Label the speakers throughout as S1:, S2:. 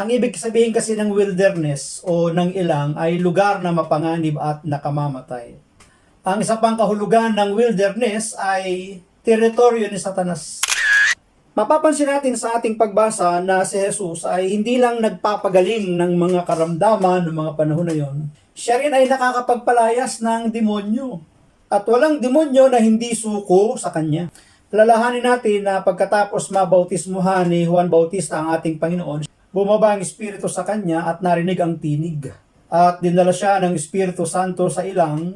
S1: Ang ibig sabihin kasi ng wilderness o ng ilang ay lugar na mapanganib at nakamamatay. Ang isa pang kahulugan ng wilderness ay teritoryo ni Satanas. Mapapansin natin sa ating pagbasa na si Jesus ay hindi lang nagpapagaling ng mga karamdaman ng mga panahon na yon. Siya rin ay nakakapagpalayas ng demonyo. At walang demonyo na hindi suko sa kanya. Lalahanin natin na pagkatapos mabautismuhan ni Juan Bautista ang ating Panginoon, bumaba ang Espiritu sa kanya at narinig ang tinig. At dinala siya ng Espiritu Santo sa ilang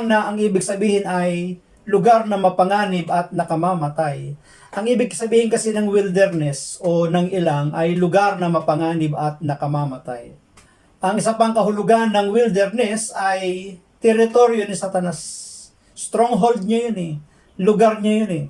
S1: na ang ibig sabihin ay lugar na mapanganib at nakamamatay. Ang ibig sabihin kasi ng wilderness o ng ilang ay lugar na mapanganib at nakamamatay. Ang isa pang kahulugan ng wilderness ay teritoryo ni Satanas. Stronghold niya yun eh. Lugar niya yun eh.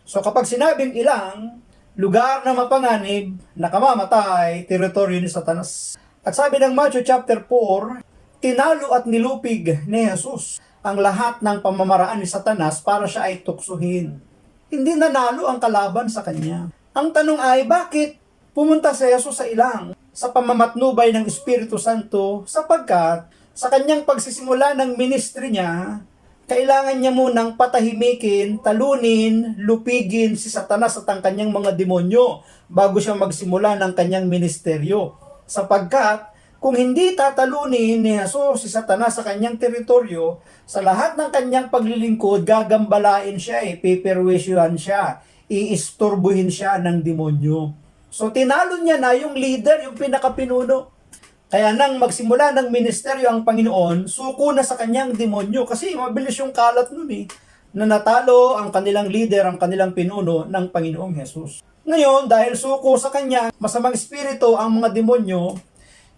S1: So kapag sinabing ilang, lugar na mapanganib, nakamamatay, teritoryo ni Satanas. At sabi ng Matthew chapter 4, tinalo at nilupig ni Jesus ang lahat ng pamamaraan ni Satanas para siya ay tuksuhin. Hindi nanalo ang kalaban sa kanya. Ang tanong ay, bakit pumunta si Jesus sa ilang sa pamamatnubay ng Espiritu Santo? Sapagkat sa kanyang pagsisimula ng ministry niya, kailangan niya munang patahimikin, talunin, lupigin si Satanas at ang kanyang mga demonyo bago siya magsimula ng kanyang ministeryo. Sapagkat kung hindi tatalunin ni Jesus si Satanas sa kanyang teritoryo, sa lahat ng kanyang paglilingkod, gagambalain siya, piperwisyuhan siya, iisturbuhin siya ng demonyo. So tinalo niya na yung leader, yung pinakapinuno. Kaya nang magsimula ng ministeryo ang Panginoon, suko na sa kanyang demonyo kasi mabilis yung kalat nun eh, na natalo ang kanilang leader, ang kanilang pinuno ng Panginoong Jesus. Ngayon, dahil suko sa kanya, masamang espiritu ang mga demonyo,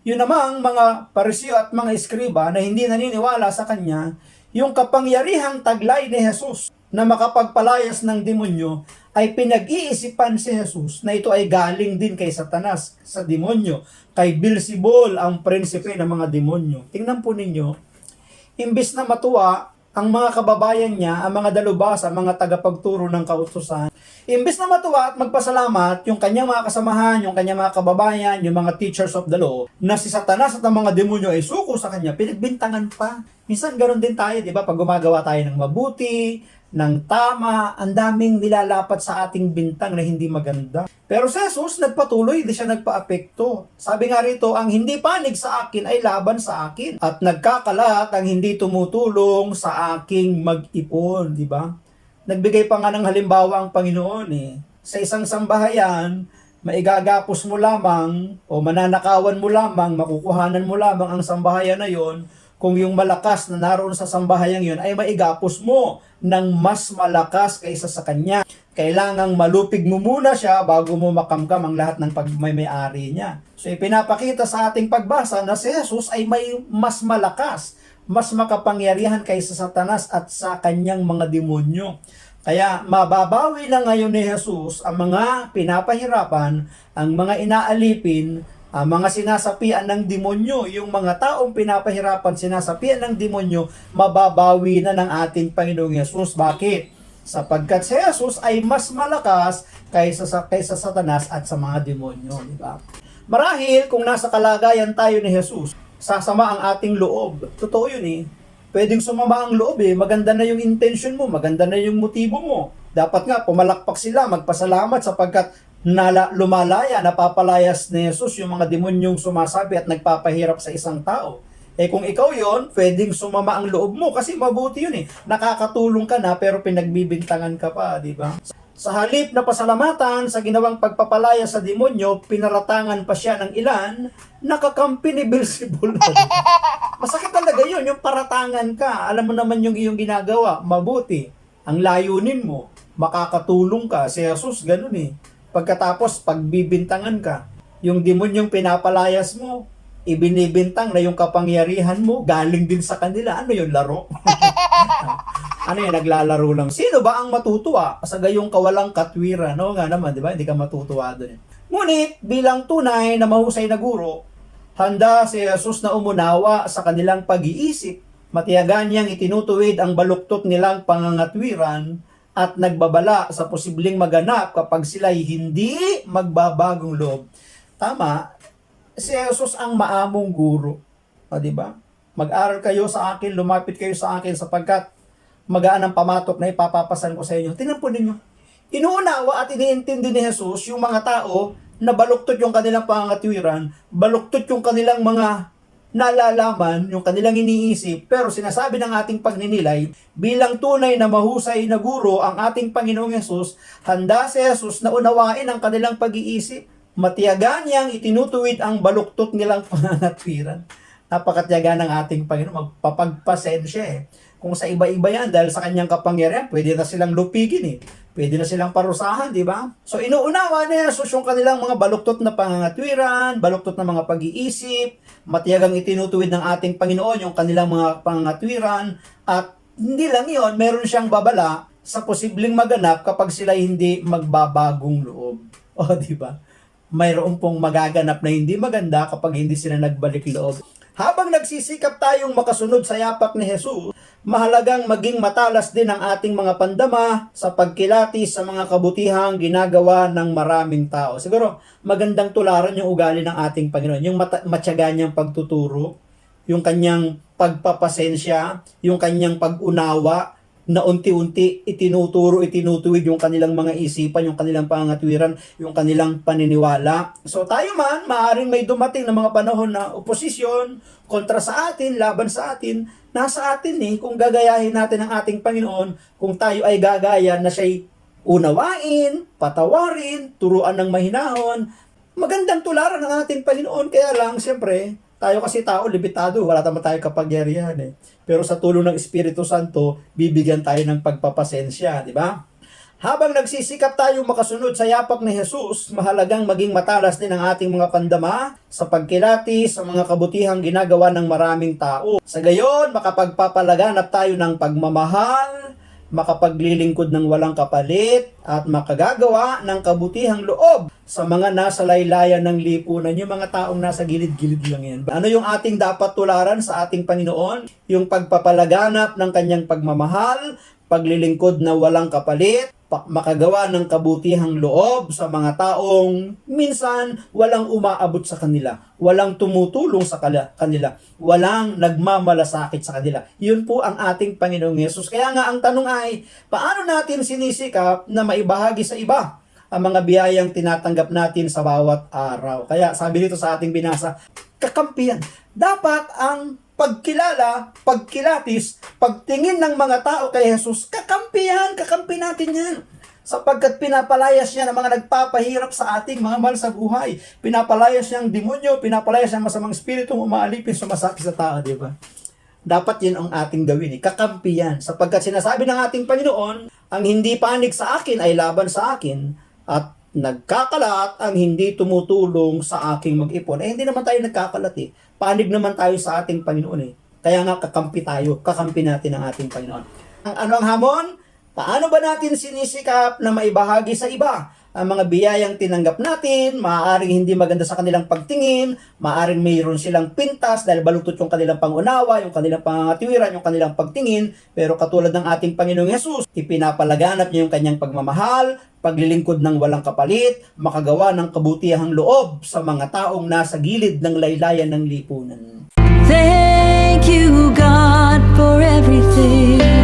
S1: yun namang mga Pariseo at mga eskriba na hindi naniniwala sa kanya, yung kapangyarihang taglay ni Jesus na makapagpalayas ng demonyo, ay pinag-iisipan si Jesus na ito ay galing din kay Satanas, sa demonyo, kay Beelzebul, ang prinsipe ng mga demonyo. Tingnan po ninyo, imbis na matuwa ang mga kababayan niya, ang mga dalubhasa, mga tagapagturo ng kautusan, imbis na matuwa at magpasalamat yung kanyang mga kasamahan, yung kanyang mga kababayan, yung mga teachers of the law, na si Satanas at ang mga demonyo ay suko sa kanya, pinagbintangan pa. Minsan ganoon din tayo, di ba? Pag gumagawa tayo ng mabuti, ng tama, ang daming nilalapat sa ating bintang na hindi maganda. Pero si Jesus nagpatuloy, di siya nagpa-apekto. Sabi nga rito, ang hindi panig sa akin ay laban sa akin. At nagkakalat ang hindi tumutulong sa aking mag-ipon, di ba? Nagbigay pa nga ng halimbawa ang Panginoon eh. Sa isang sambahayan, maigagapos mo lamang o mananakawan mo lamang, makukuhanan mo lamang ang sambahayan na yon kung yung malakas na naroon sa sambahayang yun ay maigapos mo ng mas malakas kaysa sa kanya. Kailangang malupig mo muna siya bago mo makamkam ang lahat ng pagmay-ari niya. So ipinapakita sa ating pagbasa na si Jesus ay may mas malakas, mas makapangyarihan kaysa Satanas at sa kanyang mga demonyo. Kaya mababawi na ngayon ni Jesus ang mga pinapahirapan, ang mga inaalipin, ang mga sinasapian ng demonyo, yung mga taong pinapahirapan, sinasapian ng demonyo, mababawi na ng ating Panginoong Yesus. Bakit? Sapagkat si Jesus ay mas malakas kaysa Satanas at sa mga demonyo. Diba? Marahil kung nasa kalagayan tayo ni Jesus, sasama ang ating loob. Totoo yun eh. Pwedeng sumama ang loob eh. Maganda na yung intention mo, maganda na yung motibo mo. Dapat nga, pumalakpak sila, magpasalamat sapagkat lumalaya, napapalayas ni Jesus yung mga demonyong sumasabi at nagpapahirap sa isang tao. Eh kung ikaw yon, pwedeng sumama ang loob mo kasi mabuti yun eh. Nakakatulong ka na pero pinagbibintangan ka pa, di ba? Sa halip na pasalamatan sa ginawang pagpapalaya sa demonyo, pinaratangan pa siya ng ilan, nakakampi ni Beelzebul. Masakit talaga yun, yung paratangan ka. Alam mo naman yung iyong ginagawa, mabuti. Ang layunin mo, makakatulong ka. Si Jesus, ganun eh. Pagkatapos, pagbibintangan ka, yung demonyong pinapalayas mo, ibinibintang na yung kapangyarihan mo, galing din sa kanila. Ano yung laro? Ano yun, naglalaro lang. Sino ba ang matutuwa sa gayong kawalang katwiran? No nga naman, di ba? Hindi ka matutuwa doon. Ngunit, bilang tunay na mahusay na guro, handa si Jesus na umunawa sa kanilang pag-iisip. Matiyagan niyang itinutuwid ang baluktot nilang pangangatwiran at nagbabala sa posibleng maganap kapag sila'y hindi magbabagong loob. Tama, Si Jesus ang maamong guro. O, di ba? Mag-aral kayo sa akin, lumapit kayo sa akin sapagkat magaan ang pamatok na ipapapasan ko sa inyo. Tingnan po ninyo. Inuunawa at iniintindi ni Jesus yung mga tao na baluktot yung kanilang pangangatwiran, baluktot yung kanilang mga nalalaman, yung kanilang iniisip, pero sinasabi ng ating pagninilay, bilang tunay na mahusay na guro ang ating Panginoong Yesus, handa si Jesus na unawain ang kanilang pag-iisip. Matiyaga niyang itinutuwid ang baluktot nilang pangangatwiran. Napakatiyaga ng ating Panginoon, magpapagpasensya eh. Kung sa iba-iba yan, dahil sa kanyang kapangyarihan, pwede na silang lupigin eh. Pwede na silang parusahan, di ba? So, inuunawa na Jesus yung kanilang mga baluktot na pangangatwiran, baluktot na mga pag-iisip, matiyagang itinutuwid ng ating Panginoon yung kanilang mga pangangatwiran, at hindi lang yon, meron siyang babala sa posibleng maganap kapag sila hindi magbabagong loob. O, di ba? Mayroon pong magaganap na hindi maganda kapag hindi sila nagbalik loob. Habang nagsisikap tayong makasunod sa yapak ni Jesus, mahalagang maging matalas din ang ating mga pandama sa pagkilatis sa mga kabutihang ginagawa ng maraming tao. Siguro, magandang tularan yung ugali ng ating Panginoon, yung matyaga niyang pagtuturo, yung kanyang pagpapasensya, yung kanyang pag-unawa, na unti-unti itinutuwid yung kanilang mga isipan, yung kanilang pangangatwiran, yung kanilang paniniwala. So tayo man, maaaring may dumating na mga panahon na oposisyon kontra sa atin, laban sa atin, nasa atin kung gagayahin natin ang ating Panginoon, kung tayo ay gagaya na siya'y unawain, patawarin, turuan ng mahinahon. Magandang tularan ng ating Panginoon, kaya lang, siyempre, tayo kasi tao, limitado, wala naman tayo kapangyarihan Pero sa tulong ng Espiritu Santo, bibigyan tayo ng pagpapasensya, di ba? Habang nagsisikap tayo makasunod sa yapak ni Jesus, mahalagang maging matalas din ang ating mga pandama sa pagkilatis sa mga kabutihang ginagawa ng maraming tao. Sa gayon, makapagpapalaganap tayo ng pagmamahal, makapaglilingkod ng walang kapalit, at makagagawa ng kabutihang loob sa mga nasa laylayan ng lipunan, yung mga taong nasa gilid-gilid lang yan. Ano yung ating dapat tularan sa ating Panginoon? Yung pagpapalaganap ng kanyang pagmamahal, paglilingkod na walang kapalit, makagawa ng kabutihang loob sa mga taong minsan walang umaabot sa kanila, walang tumutulong sa kanila, walang nagmamalasakit sa kanila. Yun po ang ating Panginoong Yesus. Kaya nga ang tanong ay, paano natin sinisikap na maibahagi sa iba ang mga biyayang tinatanggap natin sa bawat araw? Kaya sabi dito sa ating binasa, kakampihan. Dapat ang pagkilala, pagkilatis, pagtingin ng mga tao kay Jesus, kakampi natin yan. Sapagkat pinapalayas niya ng mga nagpapahirap sa ating mga mahal sa buhay. Pinapalayas niya ang demonyo, pinapalayas niya ang masamang espiritu, umaalipin, sumasakit sa tao, di ba? Dapat yun ang ating gawin, kakampi yan. Sapagkat sinasabi ng ating Panginoon, ang hindi panig sa akin ay laban sa akin, at nagkakalat ang hindi tumutulong sa aking mag-ipon. Hindi naman tayo nagkakalat Panig naman tayo sa ating Panginoon Kaya nga kakampi natin ang ating Panginoon. Ano ang hamon? Paano ba natin sinisikap na maibahagi sa iba ang mga biyayang tinanggap natin? Maaaring hindi maganda sa kanilang pagtingin, maaaring mayroon silang pintas dahil baluktot yung kanilang pangunawa, yung kanilang pangangatwiran, yung kanilang pagtingin, pero katulad ng ating Panginoong Yesus, ipinapalaganap niya yung kanyang pagmamahal, paglilingkod ng walang kapalit, makagawa ng kabutihang loob sa mga taong nasa gilid ng laylayan ng lipunan.
S2: Thank you, God, for everything.